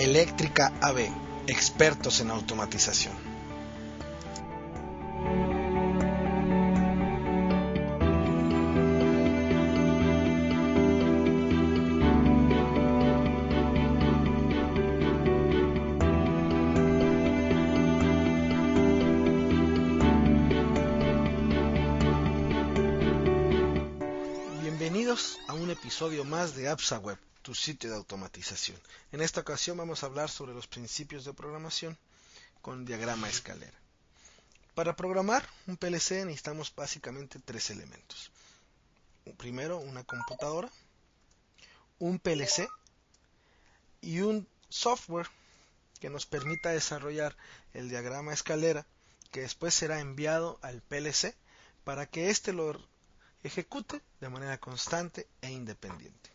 Eléctrica AB, expertos en automatización. Bienvenidos a un episodio más de APSAWeb, tu sitio de automatización. En esta ocasión vamos a hablar sobre los principios de programación con diagrama escalera. Para programar un PLC necesitamos básicamente tres elementos. Primero, una computadora, un PLC y un software que nos permita desarrollar el diagrama escalera, que después será enviado al PLC para que éste lo ejecute de manera constante e independiente.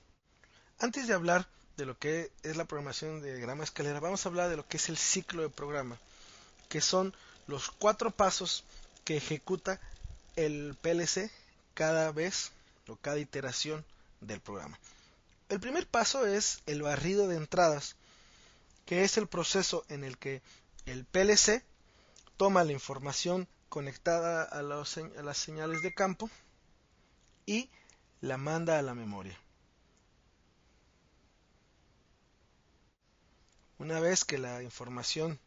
Antes de hablar de lo que es la programación de diagrama escalera, vamos a hablar de lo que es el ciclo de programa, que son los 4 pasos que ejecuta el PLC cada vez o cada iteración del programa. El primer paso es el barrido de entradas, que es el proceso en el que el PLC toma la información conectada a las señales de campo y la manda a la memoria. Una vez que la información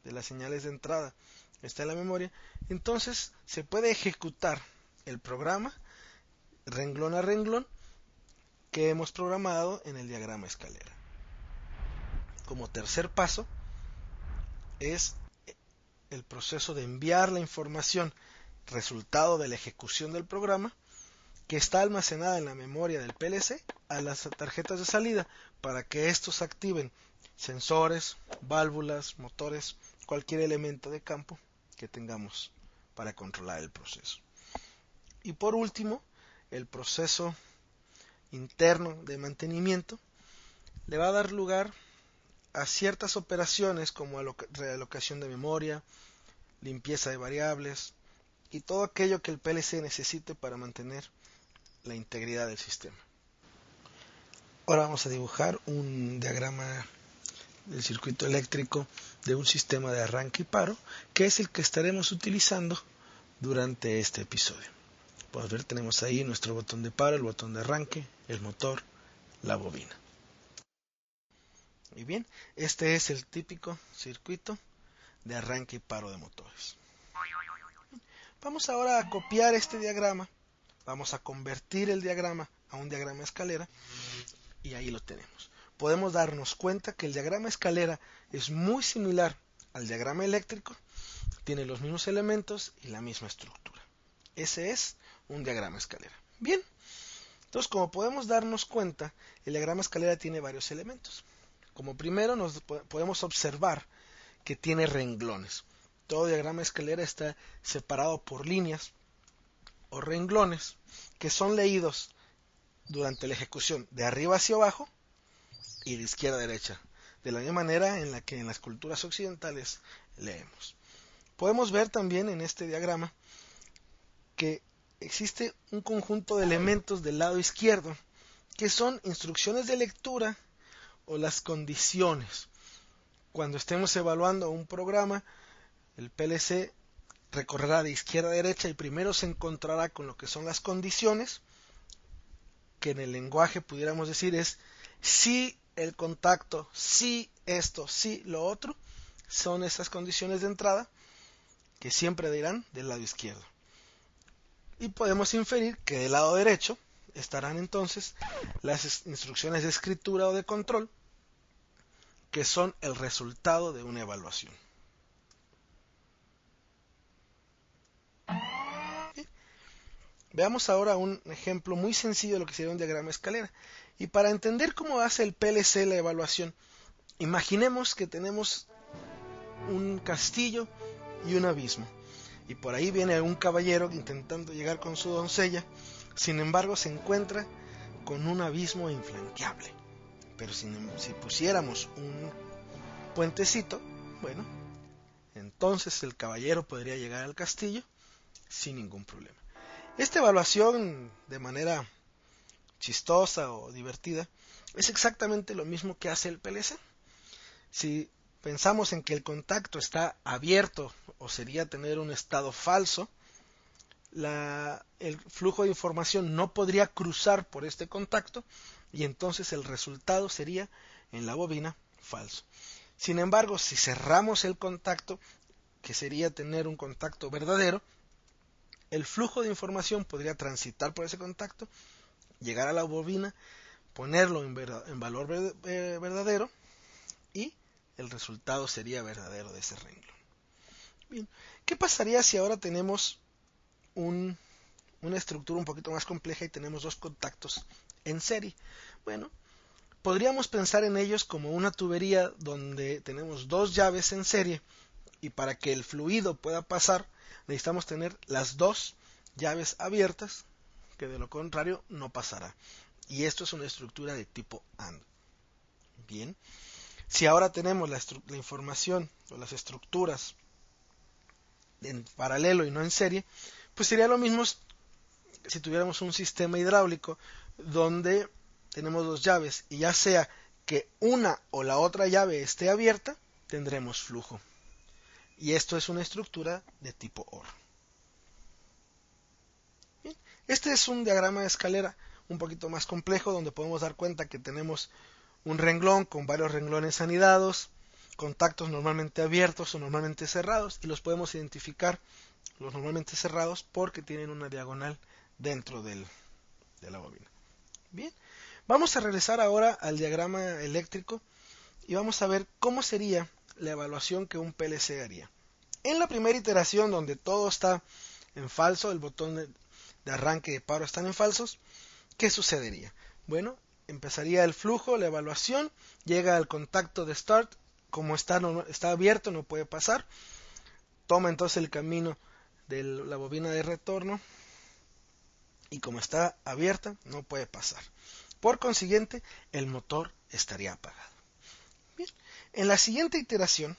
de las señales de entrada está en la memoria, entonces se puede ejecutar el programa renglón a renglón que hemos programado en el diagrama escalera. Como tercer paso es el proceso de enviar la información resultado de la ejecución del programa que está almacenada en la memoria del PLC a las tarjetas de salida para que estos activen sensores, válvulas, motores, cualquier elemento de campo que tengamos para controlar el proceso. Y por último, el proceso interno de mantenimiento le va a dar lugar a ciertas operaciones como realocación de memoria, limpieza de variables y todo aquello que el PLC necesite para mantener la integridad del sistema. Ahora vamos a dibujar un diagrama del circuito eléctrico de un sistema de arranque y paro, que es el que estaremos utilizando durante este episodio. Podemos ver, tenemos ahí nuestro botón de paro, el botón de arranque, el motor, la bobina. Muy bien, este es el típico circuito de arranque y paro de motores. Vamos ahora a copiar este diagrama, vamos a convertir el diagrama a un diagrama escalera y ahí lo tenemos. Podemos darnos cuenta que el diagrama escalera es muy similar al diagrama eléctrico, tiene los mismos elementos y la misma estructura. Ese es un diagrama escalera. Bien, entonces como podemos darnos cuenta, el diagrama escalera tiene varios elementos. Como primero podemos observar que tiene renglones. Todo diagrama escalera está separado por líneas o renglones que son leídos durante la ejecución de arriba hacia abajo y de izquierda a derecha, de la misma manera en la que en las culturas occidentales leemos. Podemos ver también en este diagrama que existe un conjunto de elementos del lado izquierdo que son instrucciones de lectura o las condiciones. Cuando estemos evaluando un programa, el PLC recorrerá de izquierda a derecha y primero se encontrará con lo que son las condiciones, que en el lenguaje pudiéramos decir es si el contacto, si esto, si lo otro, son esas condiciones de entrada que siempre dirán del lado izquierdo. Y podemos inferir que del lado derecho estarán entonces las instrucciones de escritura o de control, que son el resultado de una evaluación. Bien. Veamos ahora un ejemplo muy sencillo de lo que sería un diagrama escalera. Y para entender cómo hace el PLC la evaluación, imaginemos que tenemos un castillo y un abismo. Y por ahí viene un caballero intentando llegar con su doncella, sin embargo se encuentra con un abismo infranqueable. Pero si pusiéramos un puentecito, bueno, entonces el caballero podría llegar al castillo sin ningún problema. Esta evaluación de manera chistosa o divertida es exactamente lo mismo que hace el PLC. Si pensamos en que el contacto está abierto, o sería tener un estado falso, el flujo de información no podría cruzar por este contacto y entonces el resultado sería en la bobina falso. Sin embargo, si cerramos el contacto, que sería tener un contacto verdadero, el flujo de información podría transitar por ese contacto, llegar a la bobina, ponerlo en valor verdadero y el resultado sería verdadero de ese renglón. Bien, ¿qué pasaría si ahora tenemos una estructura un poquito más compleja y tenemos dos contactos en serie? Bueno, podríamos pensar en ellos como una tubería donde tenemos dos llaves en serie y para que el fluido pueda pasar necesitamos tener las dos llaves abiertas, que de lo contrario no pasará. Y esto es una estructura de tipo AND. Bien, si ahora tenemos la información o las estructuras en paralelo y no en serie, pues sería lo mismo si tuviéramos un sistema hidráulico donde tenemos dos llaves y ya sea que una o la otra llave esté abierta, tendremos flujo. Y esto es una estructura de tipo OR. Bien, este es un diagrama de escalera un poquito más complejo donde podemos dar cuenta que tenemos un renglón con varios renglones anidados, contactos normalmente abiertos o normalmente cerrados, y los podemos identificar los normalmente cerrados porque tienen una diagonal dentro de la bobina. Bien, vamos a regresar ahora al diagrama eléctrico y vamos a ver cómo sería la evaluación que un PLC haría. En la primera iteración, donde todo está en falso, el botón de arranque y de paro están en falsos, ¿qué sucedería? Bueno, empezaría el flujo, la evaluación, llega al contacto de start, como está abierto no puede pasar, toma entonces el camino de la bobina de retorno y como está abierta no puede pasar. Por consiguiente, el motor estaría apagado. Bien, en la siguiente iteración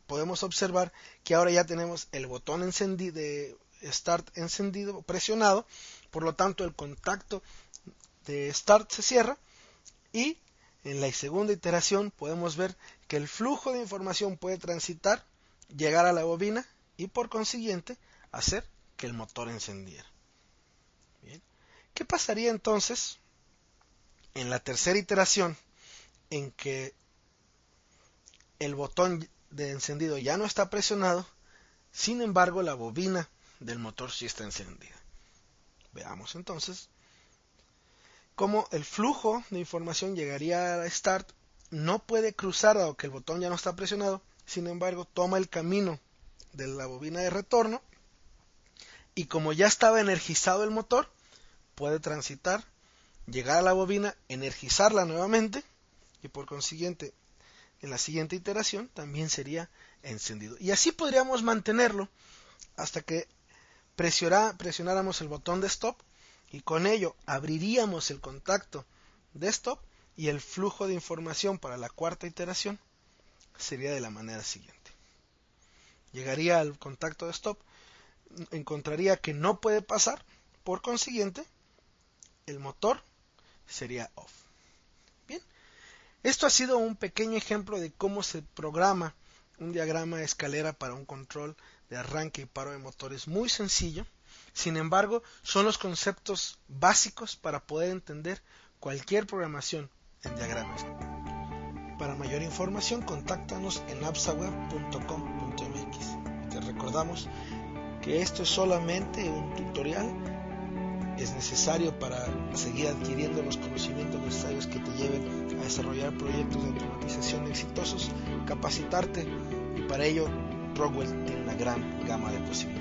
podemos observar que ahora ya tenemos el botón de start encendido, presionado, por lo tanto el contacto de start se cierra y en la segunda iteración podemos ver que el flujo de información puede transitar, llegar a la bobina y por consiguiente hacer que el motor encendiera. Bien. ¿Qué pasaría entonces en la tercera iteración en que el botón de encendido ya no está presionado, sin embargo la bobina del motor sí está encendida? Veamos entonces cómo el flujo de información llegaría a start, no puede cruzar dado que el botón ya no está presionado, sin embargo toma el camino de la bobina de retorno y como ya estaba energizado el motor, puede transitar, llegar a la bobina, energizarla nuevamente y por consiguiente en la siguiente iteración también sería encendido. Y así podríamos mantenerlo hasta que presionáramos el botón de stop y con ello abriríamos el contacto de stop y el flujo de información para la cuarta iteración sería de la manera siguiente. Llegaría al contacto de stop, encontraría que no puede pasar, por consiguiente el motor sería off. Bien, esto ha sido un pequeño ejemplo de cómo se programa un diagrama de escalera para un control de arranque y paro de motores muy sencillo. Sin embargo, son los conceptos básicos para poder entender cualquier programación en diagramas. Para mayor información, contáctanos en apsaweb.com.mx. Te recordamos que esto es solamente un tutorial. Es necesario para seguir adquiriendo los conocimientos necesarios que te lleven a desarrollar proyectos de automatización exitosos, capacitarte, y para ello Rockwell tiene una gran gama de posibilidades.